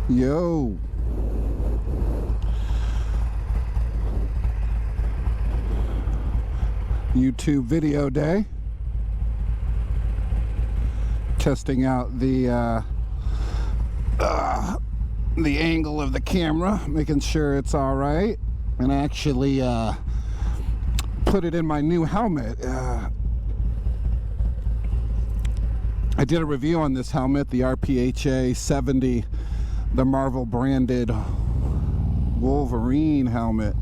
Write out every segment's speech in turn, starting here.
Yo. YouTube video day. Testing out the angle of the camera, making sure it's all right, and actually put it in my new helmet. I did a review on this helmet, the RPHA 70, the Marvel branded Wolverine helmet,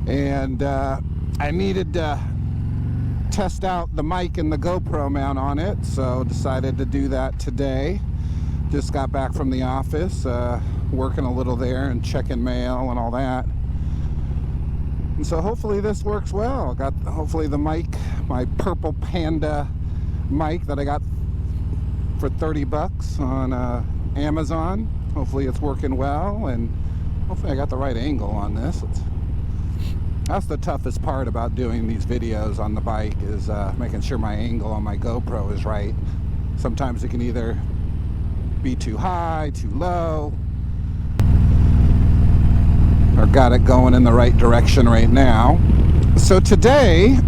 and I needed to test out the mic and the GoPro mount on it, so decided to do that today. Just got back from the office, working a little there and checking mail and all that. And so hopefully this works well. Got hopefully the mic, my Purple Panda mic that I got for 30 bucks on Amazon. Hopefully it's working well, and hopefully I got the right angle on this. That's the toughest part about doing these videos on the bike, is making sure my angle on my GoPro is right. Sometimes it can either be too high, too low, or got it going in the right direction right now. So today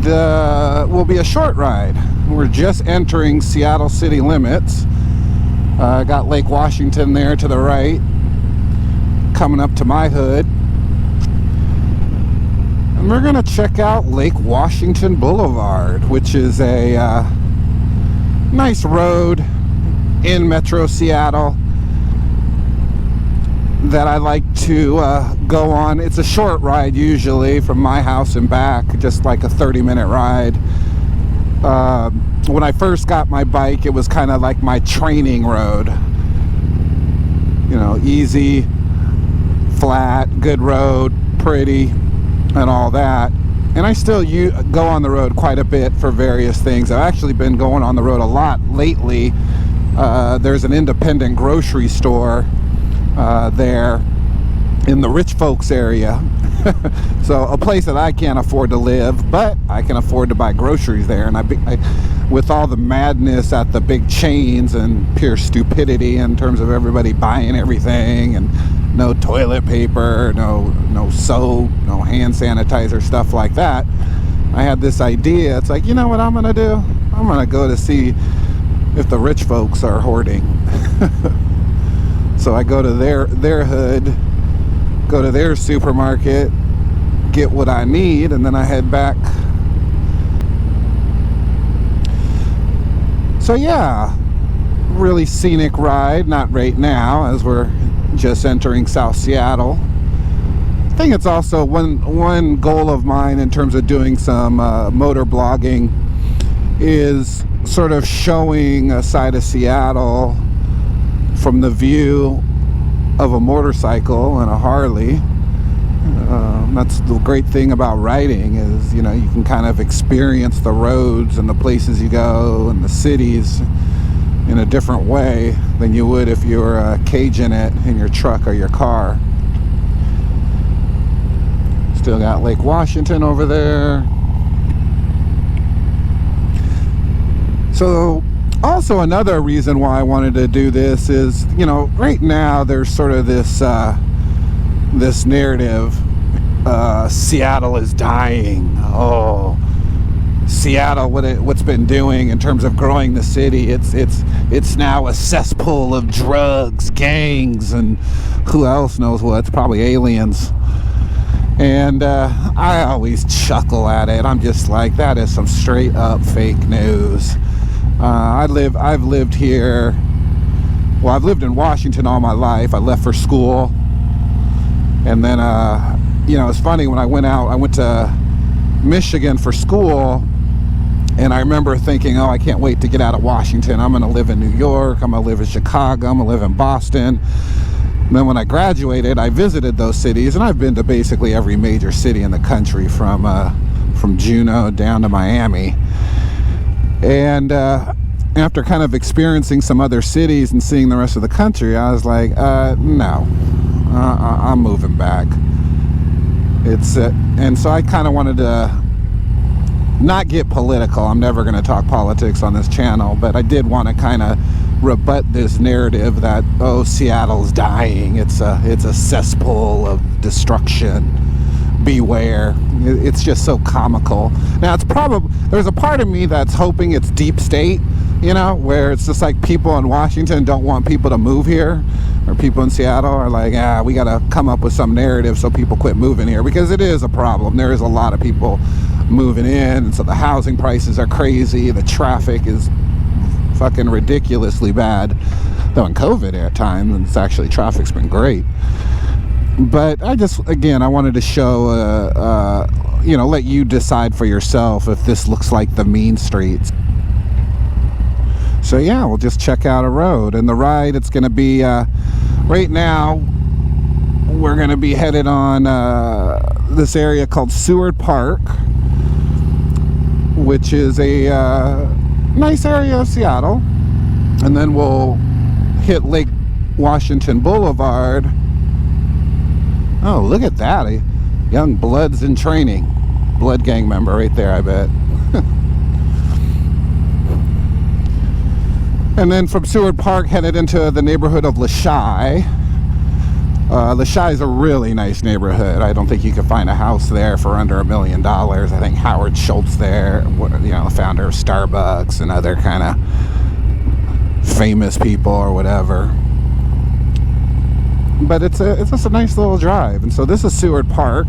will be a short ride. We're just entering Seattle city limits. Got Lake Washington there to the right, coming up to my hood. And we're gonna check out Lake Washington Blvd, which is a nice road in Metro Seattle that I like to go on. It's a short ride usually from my house and back, just like a 30-minute ride. When I first got my bike, it was kind of like my training road. You know, easy, flat, good road, pretty, and all that. And I still go on the road quite a bit for various things. I've actually been going on the road a lot lately. There's an independent grocery store there in the rich folks area. So a place that I can't afford to live, but I can afford to buy groceries there. And I with all the madness at the big chains and pure stupidity in terms of everybody buying everything and no toilet paper, no soap, no hand sanitizer, stuff like that, I had this idea. It's like, you know what I'm gonna do? I'm gonna go to see if the rich folks are hoarding. So I go to their hood, go to their supermarket, get what I need, and then I head back. So yeah, really scenic ride. Not right now, as we're just entering South Seattle. I think it's also one goal of mine in terms of doing some motor blogging is sort of showing a side of Seattle from the view of a motorcycle and a Harley. That's the great thing about riding, is, you know, you can kind of experience the roads and the places you go and the cities in a different way than you would if you were caging it in your truck or your car. Still got Lake Washington over there. So also another reason why I wanted to do this is, you know, right now there's sort of this this narrative, Seattle is dying. Oh, Seattle, what's been doing in terms of growing the city, it's now a cesspool of drugs, gangs, and who else knows what. It's probably aliens. And I always chuckle at it. I'm just like, that is some straight up fake news. I've lived here. Well, I've lived in Washington all my life. I left for school, and then you know, it's funny, when I went to Michigan for school, and I remember thinking, oh, I can't wait to get out of Washington. I'm going to live in New York. I'm going to live in Chicago. I'm going to live in Boston. And then when I graduated, I visited those cities, and I've been to basically every major city in the country, from Juneau down to Miami. And after kind of experiencing some other cities and seeing the rest of the country, I was like, no, I'm moving back. And so I kind of wanted to not get political. I'm never going to talk politics on this channel, but I did want to kind of rebut this narrative that, oh, Seattle's dying, it's a cesspool of destruction, beware. It's just so comical. Now, it's probably, there's a part of me that's hoping it's deep state, you know, where it's just like people in Washington don't want people to move here, or people in Seattle are like, we gotta come up with some narrative so people quit moving here, because it is a problem. There is a lot of people moving in, and so the housing prices are crazy, the traffic is fucking ridiculously bad, though in COVID at times it's actually, traffic's been great. But I just, again, I wanted to show you know, let you decide for yourself if this looks like the mean streets. So yeah, we'll just check out a road, and the ride, it's gonna be right now we're gonna be headed on this area called Seward Park, which is a nice area of Seattle, and then we'll hit Lake Washington Blvd. Oh, look at that, a young Bloods in training, Blood gang member right there, I bet. And then from Seward Park, headed into the neighborhood of Lashai. Lashai is a really nice neighborhood. I don't think you could find a house there for under $1 million. I think Howard Schultz there, you know, the founder of Starbucks and other kind of famous people or whatever. But it's just a nice little drive. And so this is Seward Park.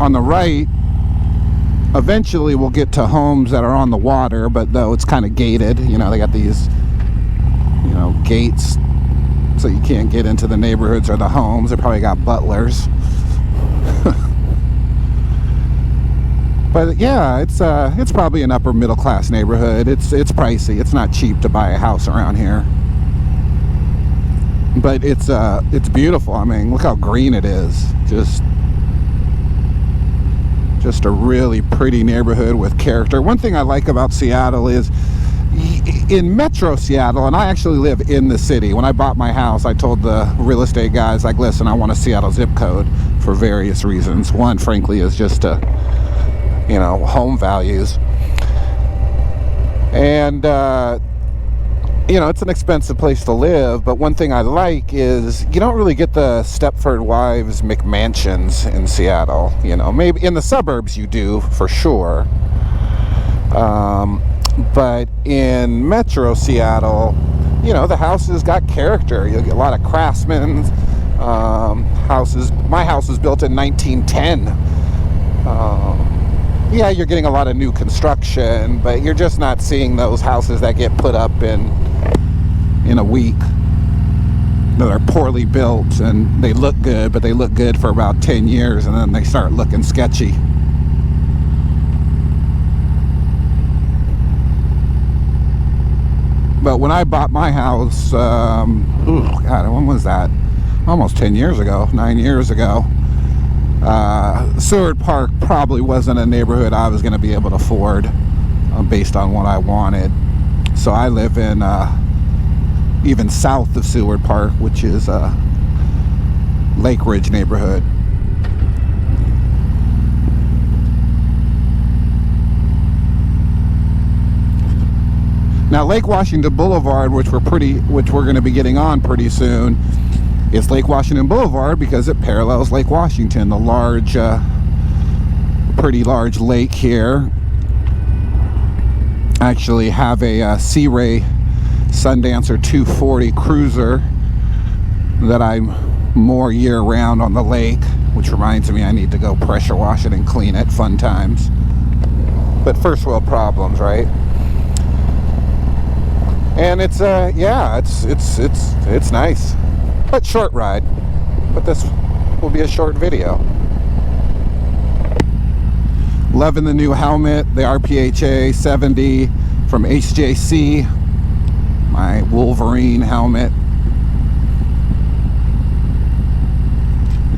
On the right, eventually we'll get to homes that are on the water, but though it's kind of gated, you know, they got these, you know, gates, so you can't get into the neighborhoods or the homes. They probably got butlers. But yeah, it's probably an upper middle class neighborhood. It's pricey. It's not cheap to buy a house around here. But it's beautiful. I mean, look how green it is. Just a really pretty neighborhood with character. One thing I like about Seattle is, in Metro Seattle, and I actually live in the city. When I bought my house, I told the real estate guys, like, listen, I want a Seattle zip code for various reasons. One, frankly, is just you know, home values. And you know, it's an expensive place to live, but one thing I like is you don't really get the Stepford Wives McMansions in Seattle. You know, maybe in the suburbs you do, for sure. But in Metro Seattle, you know, the houses got character. You'll get a lot of craftsmen houses. My house was built in 1910. Yeah, you're getting a lot of new construction, but you're just not seeing those houses that get put up in a week, that are poorly built and they look good, but they look good for about 10 years and then they start looking sketchy. But when I bought my house, God, when was that? Almost 10 years ago, 9 years ago. Seward Park probably wasn't a neighborhood I was going to be able to afford based on what I wanted. So I live in even south of Seward Park, which is Lake Ridge neighborhood. Now, Lake Washington Blvd, which we're going to be getting on pretty soon, is Lake Washington Blvd because it parallels Lake Washington, the large, pretty large lake here. I actually have a Sea Ray Sundancer 240 cruiser that I'm more year-round on the lake, which reminds me I need to go pressure wash it and clean it. Fun times. But first world problems, right? And it's yeah, it's nice, but short ride. But this will be a short video. Loving the new helmet, the RPHA 70 from HJC, my Wolverine helmet.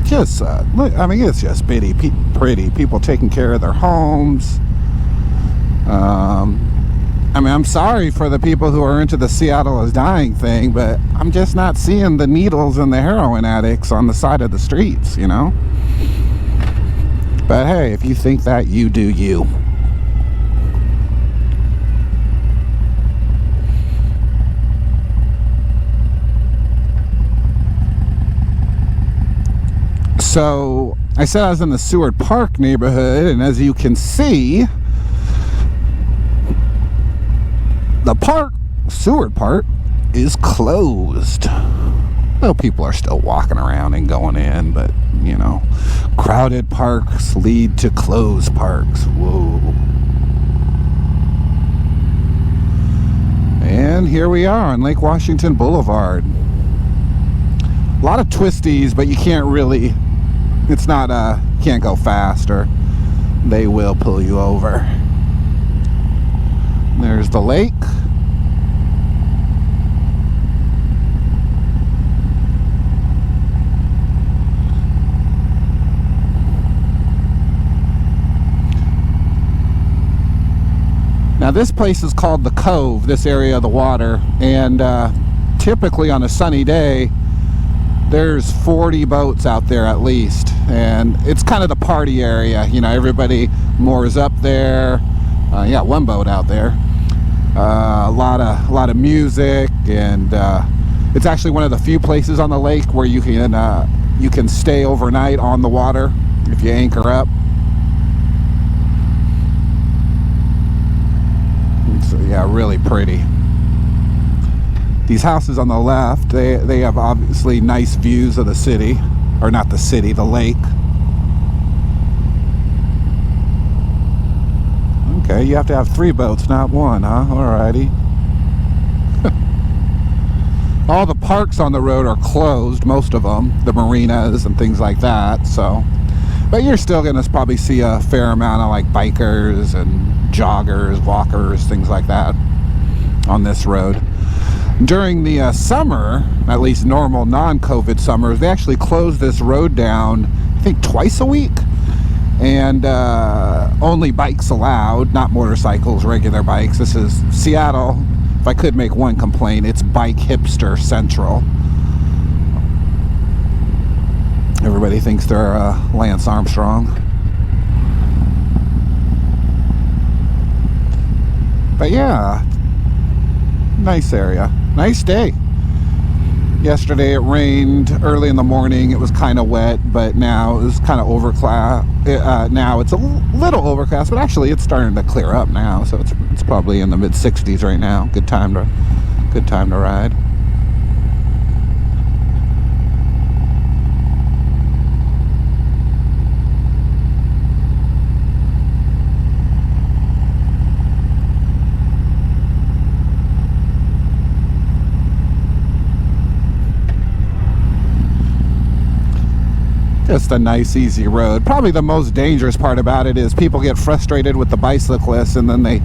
Just look, I mean, it's just pretty people taking care of their homes. I mean, I'm sorry for the people who are into the Seattle is dying thing, but I'm just not seeing the needles and the heroin addicts on the side of the streets, you know? But hey, if you think that, you do you. So I said I was in the Seward Park neighborhood, and as you can see, the park, Seward Park, is closed. Well, people are still walking around and going in, but, you know, crowded parks lead to closed parks. Whoa. And here we are on Lake Washington Boulevard. A lot of twisties, but you can't really, it's not, can't go fast or they will pull you over. There's the lake. Now this place is called the Cove, this area of the water, and typically on a sunny day there's 40 boats out there at least, and it's kind of the party area. You know, everybody moors up there. Yeah, one boat out there. A lot of music, and it's actually one of the few places on the lake where you can stay overnight on the water if you anchor up. So yeah, really pretty. These houses on the left, they have obviously nice views of the city, or not the city, the lake. Okay, you have to have 3 boats, not 1, huh? Alrighty. All the parks on the road are closed, most of them, the marinas and things like that, so. But you're still gonna probably see a fair amount of like bikers and joggers, walkers, things like that on this road. During the summer, at least normal non-COVID summers, they actually closed this road down, I think twice a week, and only bikes allowed, not motorcycles, regular bikes. This is Seattle. If I could make one complaint, it's bike hipster central. Everybody thinks they're Lance Armstrong. But yeah, nice area, nice day. Yesterday it rained early in the morning. It was kind of wet, but now it's kind of overcast. Now it's a little overcast, but actually it's starting to clear up now. So it's probably in the mid 60s right now. Good time to ride. Just a nice, easy road. Probably the most dangerous part about it is people get frustrated with the bicyclists and then they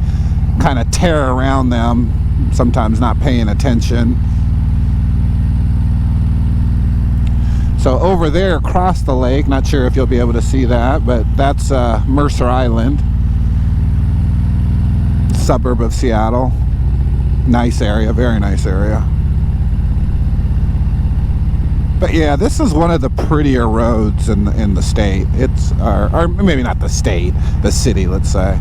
kind of tear around them, sometimes not paying attention. So over there across the lake, not sure if you'll be able to see that, but that's Mercer Island, suburb of Seattle. Nice area, very nice area. But yeah, this is one of the prettier roads in the state. It's or maybe not the state, the city, let's say.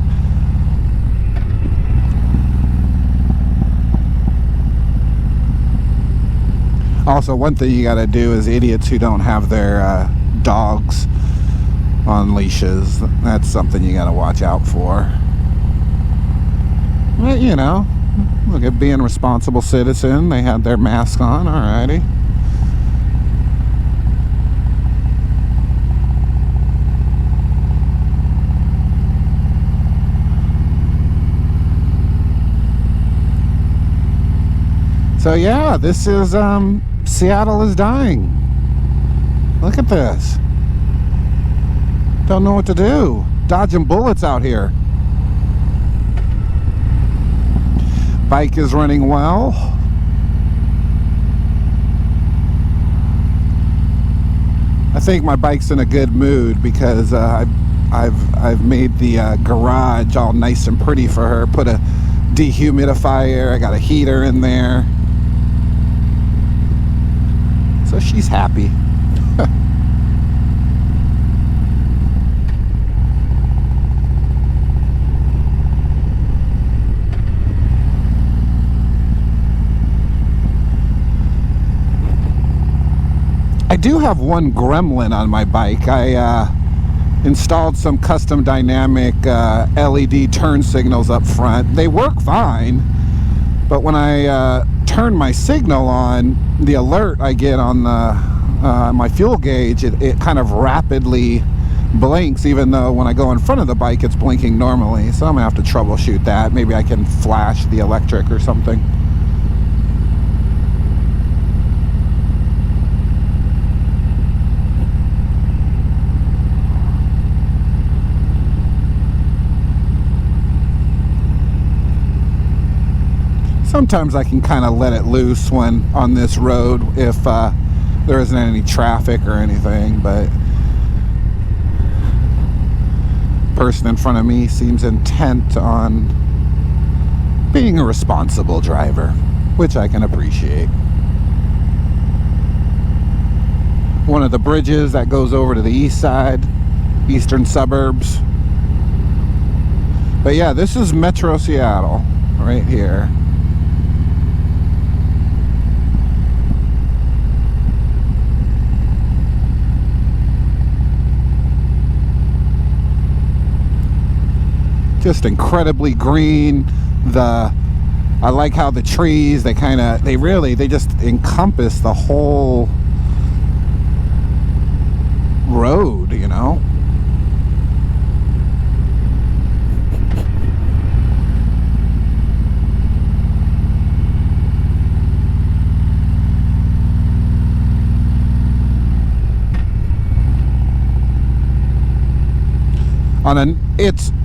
Also, one thing you got to do is idiots who don't have their dogs on leashes. That's something you got to watch out for. But you know, look at being a responsible citizen. They had their mask on. Alrighty. So yeah, this is Seattle is dying. Look at this. Don't know what to do. Dodging bullets out here. Bike is running well. I think my bike's in a good mood because I've made the garage all nice and pretty for her. Put a dehumidifier. I got a heater in there. So she's happy. I do have one gremlin on my bike. I installed some custom dynamic LED turn signals up front. They work fine, but when I turn my signal on, the alert I get on the my fuel gauge, it kind of rapidly blinks, even though when I go in front of the bike it's blinking normally. So I'm gonna have to troubleshoot that. Maybe I can flash the electric or something. Sometimes I can kind of let it loose when on this road if there isn't any traffic or anything, but the person in front of me seems intent on being a responsible driver, which I can appreciate. One of the bridges that goes over to the east side, eastern suburbs. But yeah, this is Metro Seattle right here. Just incredibly green. I like how the trees, they just encompass the whole road, you know.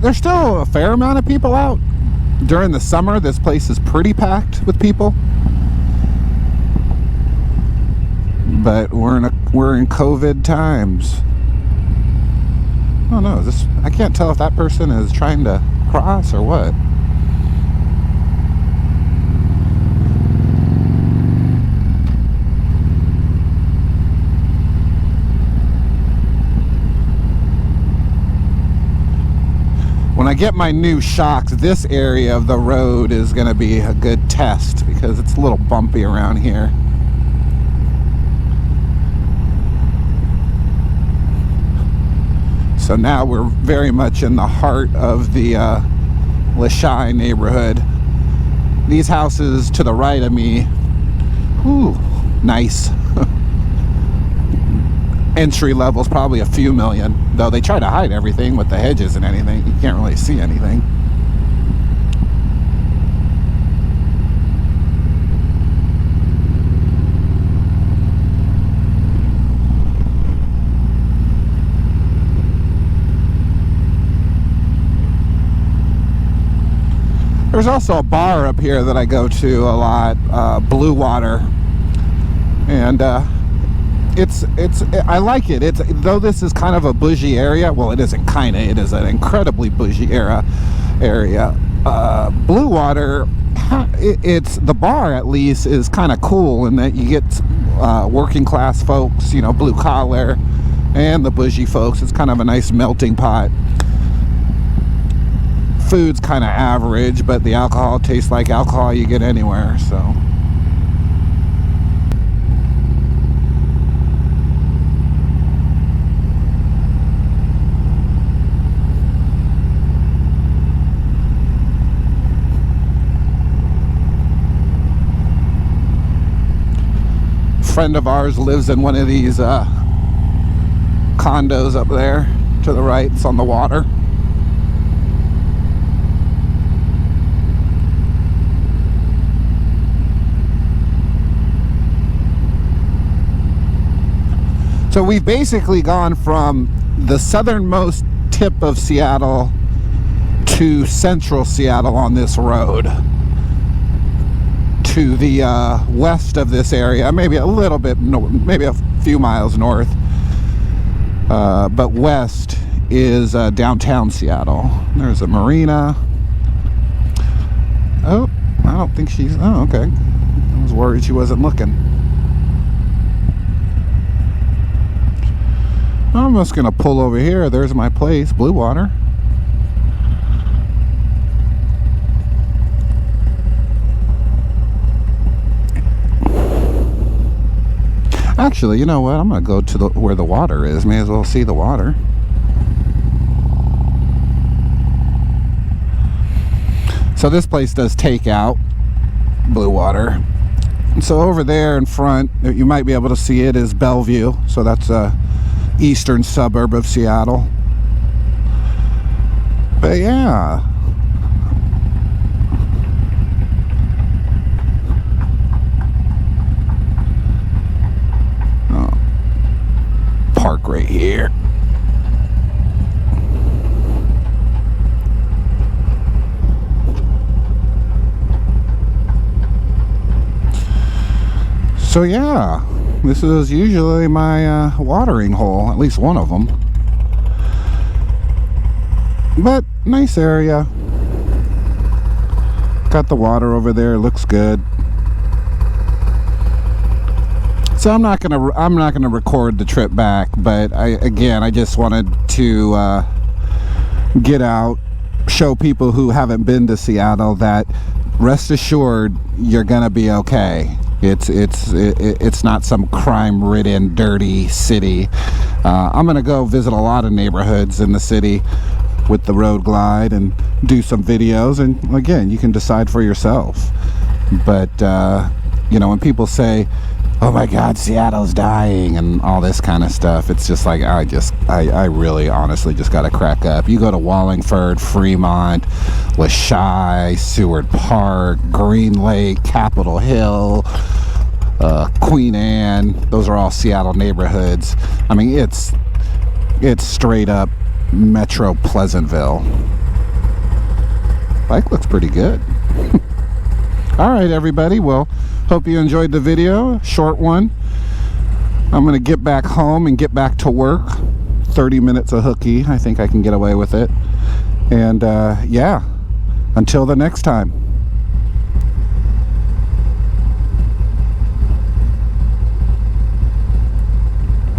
There's still a fair amount of people out. During the summer, this place is pretty packed with people. But we're in COVID times. Oh no, I can't tell if that person is trying to cross or what. When I get my new shocks, this area of the road is going to be a good test because it's a little bumpy around here. So now we're very much in the heart of the Lashai neighborhood. These houses to the right of me, ooh, nice. Entry level's probably a few million, though they try to hide everything with the hedges and anything. You can't really see anything. There's also a bar up here that I go to a lot, Blue Water, and I like it. Though this is kind of a bougie area. Well, it isn't kind of. It is an incredibly bougie area. Blue Water. The bar at least is kind of cool in that you get working class folks, you know, blue collar, and the bougie folks. It's kind of a nice melting pot. Food's kind of average, but the alcohol tastes like alcohol you get anywhere. So. Friend of ours lives in one of these condos up there to the right. It's on the water. So we've basically gone from the southernmost tip of Seattle to central Seattle on this road. To the west of this area, maybe a little bit, maybe a few miles north, but west is downtown Seattle. There's a marina. Oh, I don't think she's, oh, okay. I was worried she wasn't looking. I'm just gonna pull over here. There's my place, Blue Water. Actually, you know what? I'm gonna go to where the water is. May as well see the water. So this place does takeout blue water. And so over there in front, you might be able to see it, is Bellevue. So that's a eastern suburb of Seattle. But yeah. Park right here. So yeah, this is usually my watering hole, at least one of them. But nice area. Got the water over there, looks good. So I'm not gonna record the trip back, but I just wanted to get out, show people who haven't been to Seattle that rest assured you're gonna be okay. It's not some crime-ridden, dirty city. I'm gonna go visit a lot of neighborhoods in the city with the road glide and do some videos, and again, you can decide for yourself. But you know, when people say, oh my God, Seattle's dying and all this kind of stuff, it's just like, I really honestly just gotta crack up. You go to Wallingford, Fremont, Lachey, Seward Park, Green Lake, Capitol Hill, Queen Anne, those are all Seattle neighborhoods. I mean, it's straight up Metro Pleasantville. Bike looks pretty good. All right, everybody, well, hope you enjoyed the video, short one. I'm gonna get back home and get back to work. 30 minutes of hooky, I think I can get away with it. And yeah, until the next time.